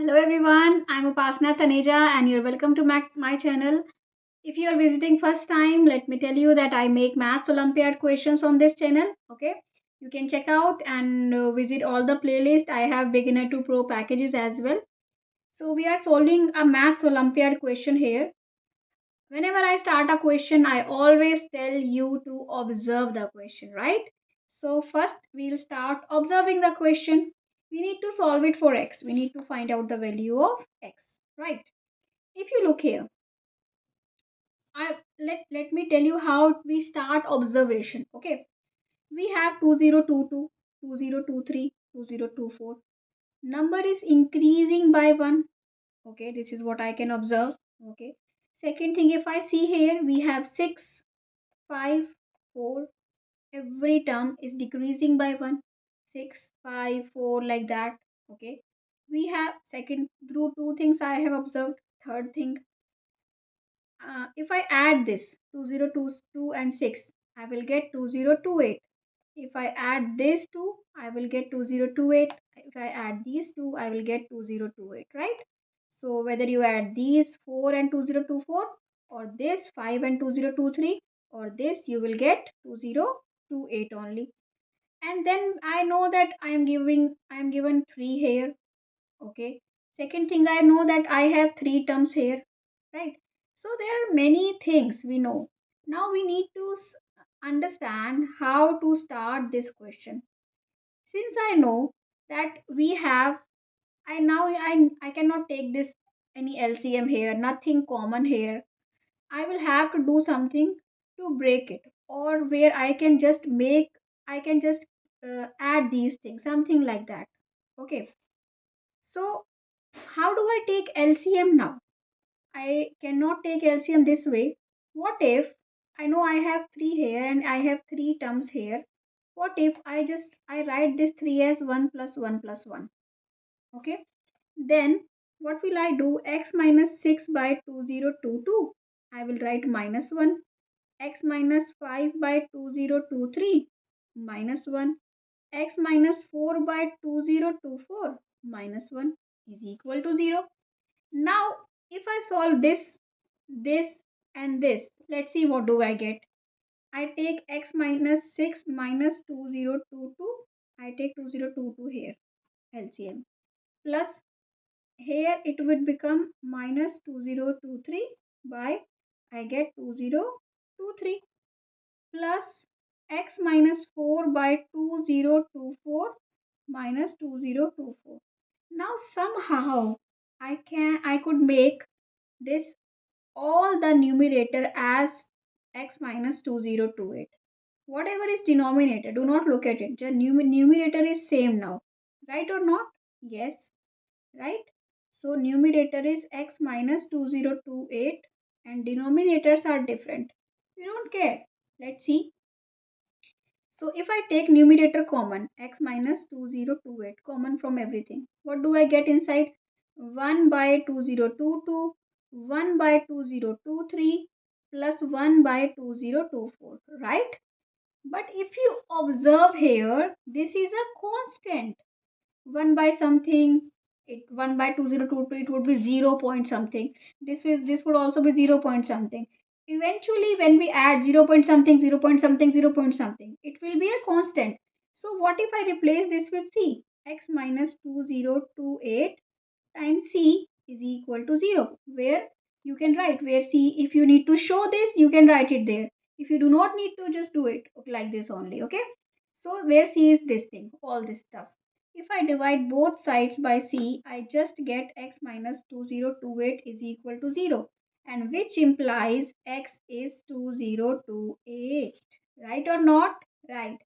Hello everyone, I'm Upasana Taneja and you're welcome to my channel. If you are visiting first time, let me tell you that I make Maths Olympiad questions on this channel. Okay, you can check out and visit all the playlist. I have beginner to pro packages as well. So we are solving a Maths Olympiad question here. Whenever I start a question, I always tell you to observe the question, right? So first we'll start observing the question. We need to solve it for x. We need to find out the value of x, right? If you look here, let me tell you how we start observation. Okay, we have 2022, 2023, 2024. Number is increasing by 1. Okay, this is what I can observe. Okay, second thing, if I see here, we have 6, 5, 4. Every term is decreasing by 1. 6, 5, 4, like that. Okay, we have second through two things I have observed. Third thing, if I add this 2022 and 6, I will get 2028. If I add this two, I will get 2028. If I add these two, I will get 2028, right? So whether you add these 4 and 2024, or this 5 and 2023, or this, you will get 2028 only. And then I know that I am given 3 here. Okay, second thing, I know that I have 3 terms here, right? So there are many things we know. Now we need to understand how to start this question. Since I know that we have, I cannot take this any LCM here, nothing common here. I will have to do something to break it, or where I can just add these things, something like that. Okay, so how do I take LCM now? I cannot take LCM this way. What if I know I have 3 here and I have 3 terms here? What if I write this 3 as 1 plus 1 plus 1? Okay. Then what will I do? X minus 6 by 2022. I will write minus 1. X minus 5 by 2023 minus 1. X minus 4 by 2024 minus 1 is equal to 0. Now, if I solve this, and this, let's see what do I get. I take x minus 6 minus 2022. I take 2022 here, LCM. Plus, here it would become minus 2023 by, I get 2023. Plus, x minus 4 by 2024 minus 2024. Now, somehow, I could make this all the numerator as x minus 2028. Whatever is denominator, do not look at it. The numerator is same now, right or not? Yes, right? So numerator is x minus 2028 and denominators are different. We don't care. Let's see. So if I take numerator common, x minus 2028 common from everything, what do I get inside? 1 by 2022, 1 by 2023 plus 1 by 2024, right? But if you observe here, this is a constant. 1 by something, 1 by 2022, it would be 0 point something. This would also be 0 point something. Eventually when we add 0 point something, 0 point something, 0 point something, it will be a constant. So what if I replace this with c? X minus 2028 times c is equal to 0, where you can write, where c, if you need to show this, you can write it there. If you do not need to, just do it like this only. Okay, so where c is this thing, all this stuff. If I divide both sides by c, I just get x minus 2028 is equal to 0, and which implies x is 2028, right or not? Right.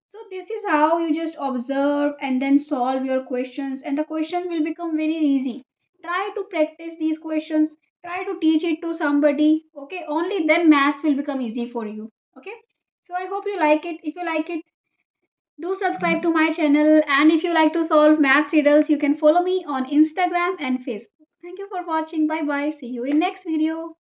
So this is how you just observe and then solve your questions, and the question will become very easy. Try to practice these questions. Try to teach it to somebody. Okay, only then maths will become easy for you. Okay, so I hope you like it. If you like it, do subscribe to my channel, and if you like to solve maths riddles, you can follow me on Instagram and Facebook. Thank you for watching. Bye bye. See you in next video.